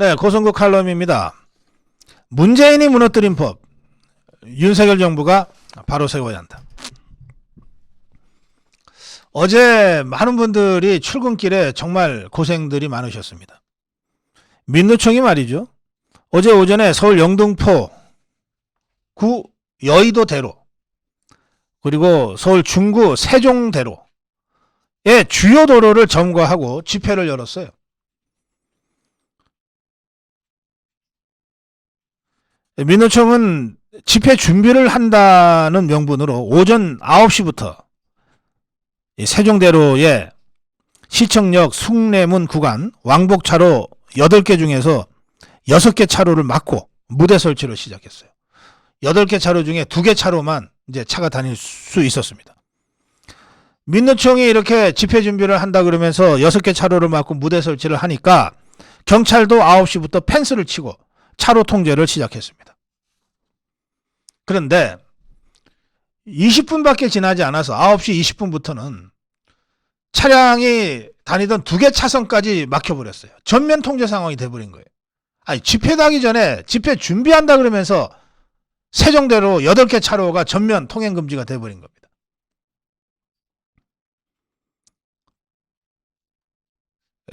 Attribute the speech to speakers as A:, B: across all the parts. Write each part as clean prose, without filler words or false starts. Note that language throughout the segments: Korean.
A: 네, 고성국 칼럼입니다. 문재인이 무너뜨린 법, 윤석열 정부가 바로 세워야 한다. 어제 많은 분들이 출근길에 정말 고생들이 많으셨습니다. 민노총이 말이죠. 어제 오전에 서울 영등포 구 여의도대로 그리고 서울 중구 세종대로의 주요 도로를 점거하고 집회를 열었어요. 민노총은 집회 준비를 한다는 명분으로 오전 9시부터 세종대로의 시청역 숭례문 구간 왕복차로 8개 중에서 6개 차로를 막고 무대 설치를 시작했어요. 8개 차로 중에 2개 차로만 이제 차가 다닐 수 있었습니다. 민노총이 이렇게 집회 준비를 한다 그러면서 6개 차로를 막고 무대 설치를 하니까 경찰도 9시부터 펜스를 치고 차로 통제를 시작했습니다. 그런데 20분밖에 지나지 않아서 9시 20분부터는 차량이 다니던 2개 차선까지 막혀버렸어요. 전면 통제 상황이 돼버린 거예요. 아니, 집회도 하기 전에 집회 준비한다 그러면서 세종대로 8개 차로가 전면 통행 금지가 돼버린 겁니다.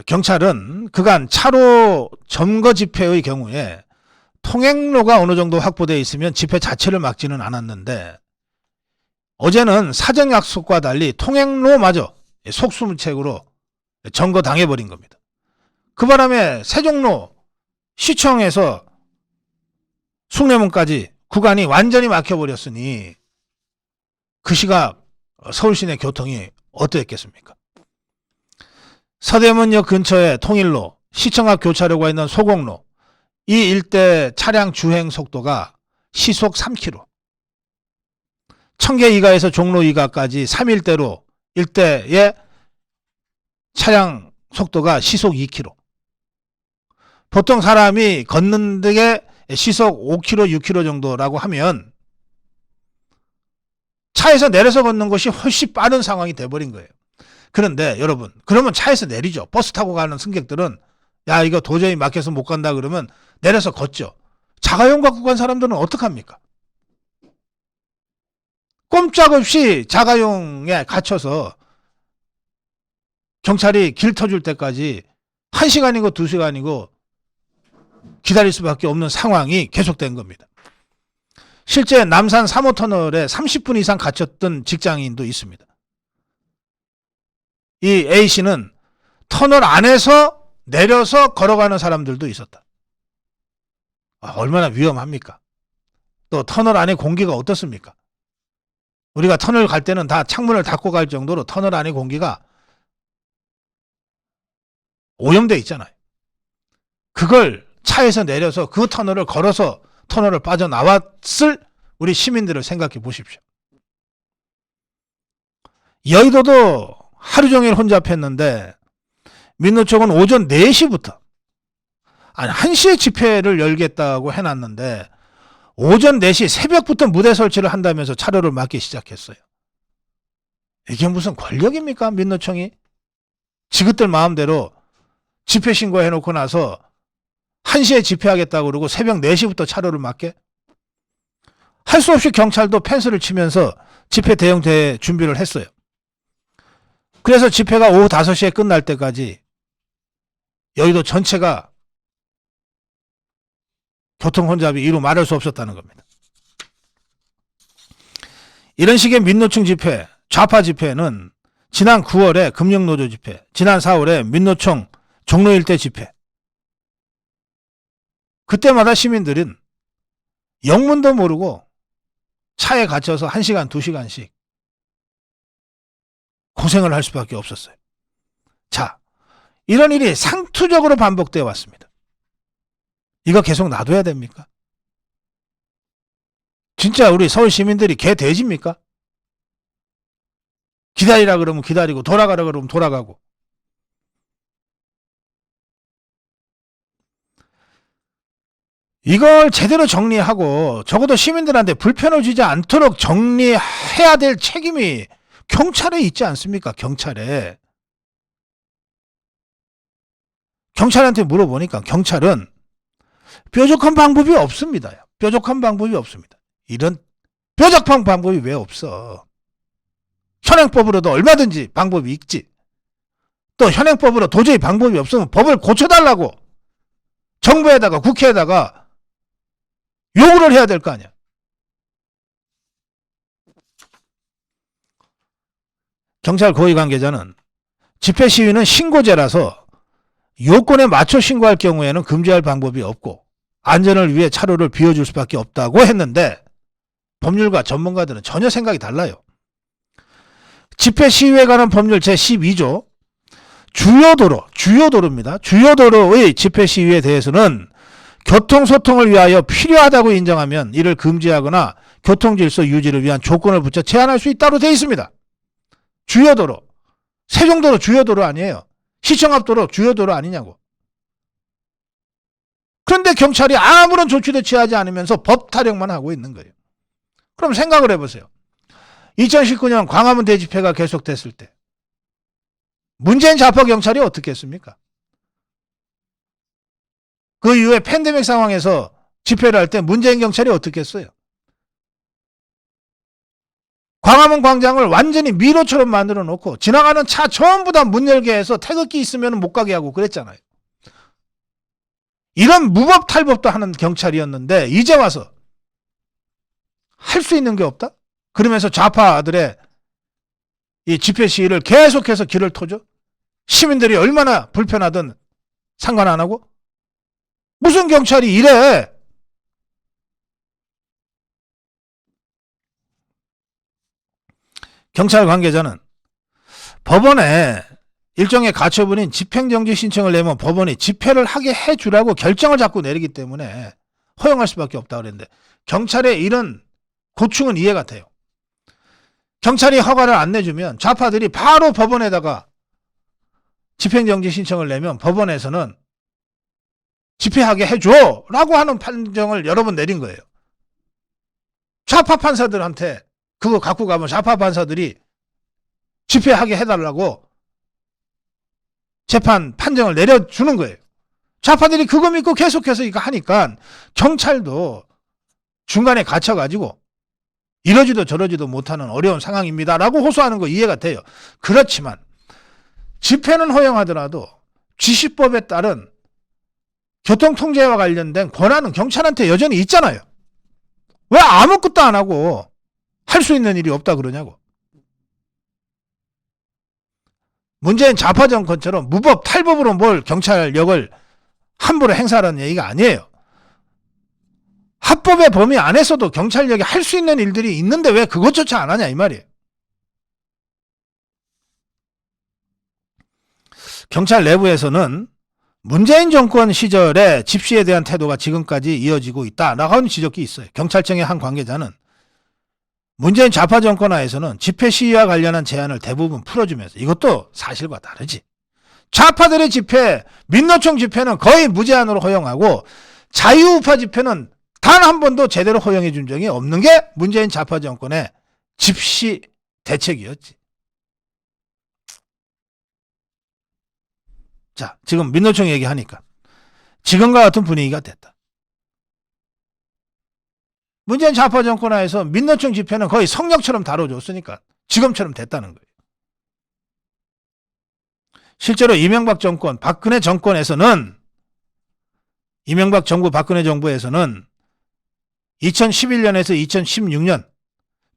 A: 경찰은 그간 차로 점거 집회의 경우에 통행로가 어느 정도 확보되어 있으면 집회 자체를 막지는 않았는데 어제는 사전 약속과 달리 통행로마저 속수무책으로 점거당해버린 겁니다. 그 바람에 세종로 시청에서 숭례문까지 구간이 완전히 막혀버렸으니 그 시각 서울 시내 교통이 어떠했겠습니까? 서대문역 근처에 통일로, 시청 앞 교차로가 있는 소곡로, 이 일대 차량 주행 속도가 시속 3km. 청계 이가에서 종로 이가까지 3일대로 일대의 차량 속도가 시속 2km. 보통 사람이 걷는 데 시속 5km, 6km 정도라고 하면 차에서 내려서 걷는 것이 훨씬 빠른 상황이 돼버린 거예요. 그런데 여러분, 그러면 차에서 내리죠. 버스 타고 가는 승객들은 야, 이거 도저히 막혀서 못 간다 그러면 내려서 걷죠. 자가용 갖고 간 사람들은 어떡합니까? 꼼짝없이 자가용에 갇혀서 경찰이 길 터줄 때까지 1시간이고 2시간이고 기다릴 수밖에 없는 상황이 계속된 겁니다. 실제 남산 3호 터널에 30분 이상 갇혔던 직장인도 있습니다. 이 A씨는 터널 안에서 내려서 걸어가는 사람들도 있었다. 얼마나 위험합니까? 또 터널 안에 공기가 어떻습니까? 우리가 터널 갈 때는 다 창문을 닫고 갈 정도로 터널 안의 공기가 오염돼 있잖아요. 그걸 차에서 내려서 그 터널을 걸어서 터널을 빠져나왔을 우리 시민들을 생각해 보십시오. 여의도도 하루 종일 혼잡했는데 민노총은 오전 4시부터 1시에 집회를 열겠다고 해놨는데 오전 4시 새벽부터 무대 설치를 한다면서 차로를 막기 시작했어요. 이게 무슨 권력입니까? 민노총이 지그들 마음대로 집회 신고해놓고 나서 1시에 집회하겠다고 그러고 새벽 4시부터 차로를 막게? 할 수 없이 경찰도 펜스를 치면서 집회 대응 준비를 했어요. 그래서 집회가 오후 5시에 끝날 때까지 여의도 전체가 교통 혼잡이 이루 말할 수 없었다는 겁니다. 이런 식의 민노총 집회, 좌파 집회는 지난 9월에 금융노조 집회, 지난 4월에 민노총 종로 일대 집회. 그때마다 시민들은 영문도 모르고 차에 갇혀서 1시간, 2시간씩 고생을 할 수밖에 없었어요. 자, 이런 일이 상투적으로 반복되어 왔습니다. 이거 계속 놔둬야 됩니까? 진짜 우리 서울 시민들이 개 돼지입니까? 기다리라 그러면 기다리고 돌아가라 그러면 돌아가고. 이걸 제대로 정리하고 적어도 시민들한테 불편을 주지 않도록 정리해야 될 책임이 경찰에 있지 않습니까? 경찰에. 경찰한테 물어보니까 경찰은 뾰족한 방법이 없습니다. 뾰족한 방법이 없습니다. 이런 뾰족한 방법이 왜 없어? 현행법으로도 얼마든지 방법이 있지. 또 현행법으로 도저히 방법이 없으면 법을 고쳐달라고 정부에다가 국회에다가 요구를 해야 될 거 아니야. 경찰 고위 관계자는 집회 시위는 신고제라서 요건에 맞춰 신고할 경우에는 금지할 방법이 없고 안전을 위해 차로를 비워줄 수밖에 없다고 했는데 법률가 전문가들은 전혀 생각이 달라요. 집회 시위에 관한 법률 제12조 주요도로입니다. 주요도로의 집회 시위에 대해서는 교통소통을 위하여 필요하다고 인정하면 이를 금지하거나 교통질서 유지를 위한 조건을 붙여 제한할 수 있다고 되어 있습니다. 주요도로. 세종도로 주요도로 아니에요. 시청 앞도로 주요도로 아니냐고. 그런데 경찰이 아무런 조치도 취하지 않으면서 법 타령만 하고 있는 거예요. 그럼 생각을 해보세요. 2019년 광화문 대집회가 계속됐을 때 문재인 좌파 경찰이 어떻게 했습니까? 그 이후에 팬데믹 상황에서 집회를 할 때 문재인 경찰이 어떻게 했어요? 광화문 광장을 완전히 미로처럼 만들어 놓고 지나가는 차 전부 다 문 열게 해서 태극기 있으면 못 가게 하고 그랬잖아요. 이런 무법 탈법도 하는 경찰이었는데 이제 와서 할 수 있는 게 없다? 그러면서 좌파들의 이 집회 시위를 계속해서 길을 터줘? 시민들이 얼마나 불편하든 상관 안 하고? 무슨 경찰이 이래? 경찰 관계자는 법원에 일종의 가처분인 집행정지 신청을 내면 법원이 집회를 하게 해주라고 결정을 자꾸 내리기 때문에 허용할 수밖에 없다고 그랬는데 경찰의 이런 고충은 이해가 돼요. 경찰이 허가를 안 내주면 좌파들이 바로 법원에다가 집행정지 신청을 내면 법원에서는 집회하게 해줘 라고 하는 판정을 여러 번 내린 거예요. 좌파 판사들한테 그거 갖고 가면 좌파 판사들이 집회하게 해달라고 재판 판정을 내려주는 거예요. 좌파들이 그거 믿고 계속해서 이거 하니까 경찰도 중간에 갇혀가지고 이러지도 저러지도 못하는 어려운 상황입니다 라고 호소하는 거 이해가 돼요. 그렇지만 집회는 허용하더라도 지시법에 따른 교통통제와 관련된 권한은 경찰한테 여전히 있잖아요. 왜 아무것도 안 하고 할 수 있는 일이 없다 그러냐고. 문재인 좌파 정권처럼 무법 탈법으로 뭘 경찰력을 함부로 행사하는 얘기가 아니에요. 합법의 범위 안에서도 경찰력이 할 수 있는 일들이 있는데 왜 그것조차 안 하냐 이 말이에요. 경찰 내부에서는 문재인 정권 시절에 집시에 대한 태도가 지금까지 이어지고 있다라고 하는 지적이 있어요. 경찰청의 한 관계자는 문재인 좌파 정권 하에서는 집회 시위와 관련한 제한을 대부분 풀어주면서 이것도 사실과 다르지. 좌파들의 집회, 민노총 집회는 거의 무제한으로 허용하고 자유우파 집회는 단 한 번도 제대로 허용해 준 적이 없는 게 문재인 좌파 정권의 집시 대책이었지. 자, 지금 민노총 얘기하니까 지금과 같은 분위기가 됐다. 문재인 좌파 정권 하에서 민노총 집회는 거의 성역처럼 다뤄줬으니까 지금처럼 됐다는 거예요. 실제로 이명박 정권, 박근혜 정권에서는 이명박 정부, 박근혜 정부에서는 2011년에서 2016년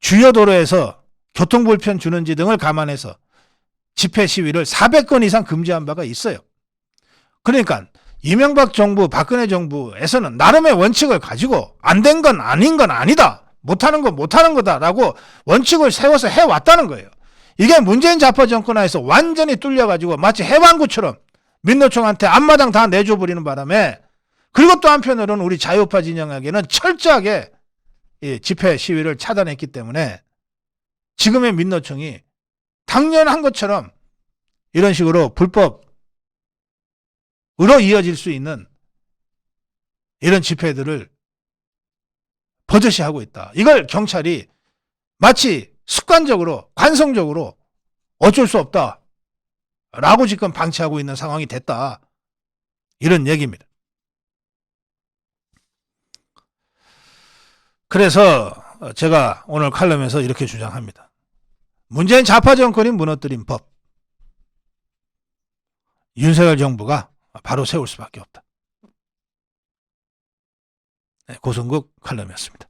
A: 주요 도로에서 교통불편 주는지 등을 감안해서 집회 시위를 400건 이상 금지한 바가 있어요. 그러니까 이명박 정부, 박근혜 정부에서는 나름의 원칙을 가지고 안 된 건 아닌 건 아니다. 못하는 건 못하는 거다라고 원칙을 세워서 해왔다는 거예요. 이게 문재인 좌파 정권 하에서 완전히 뚫려가지고 마치 해방구처럼 민노총한테 앞마당 다 내줘버리는 바람에 그리고 또 한편으로는 우리 자유우파 진영에게는 철저하게 이 집회 시위를 차단했기 때문에 지금의 민노총이 당연한 것처럼 이런 식으로 불법으로 이어질 수 있는 이런 집회들을 버젓이 하고 있다. 이걸 경찰이 마치 습관적으로 관성적으로 어쩔 수 없다 라고 지금 방치하고 있는 상황이 됐다. 이런 얘기입니다. 그래서 제가 오늘 칼럼에서 이렇게 주장합니다. 문재인 좌파 정권이 무너뜨린 법. 윤석열 정부가 바로 세울 수밖에 없다. 고성국 칼럼이었습니다.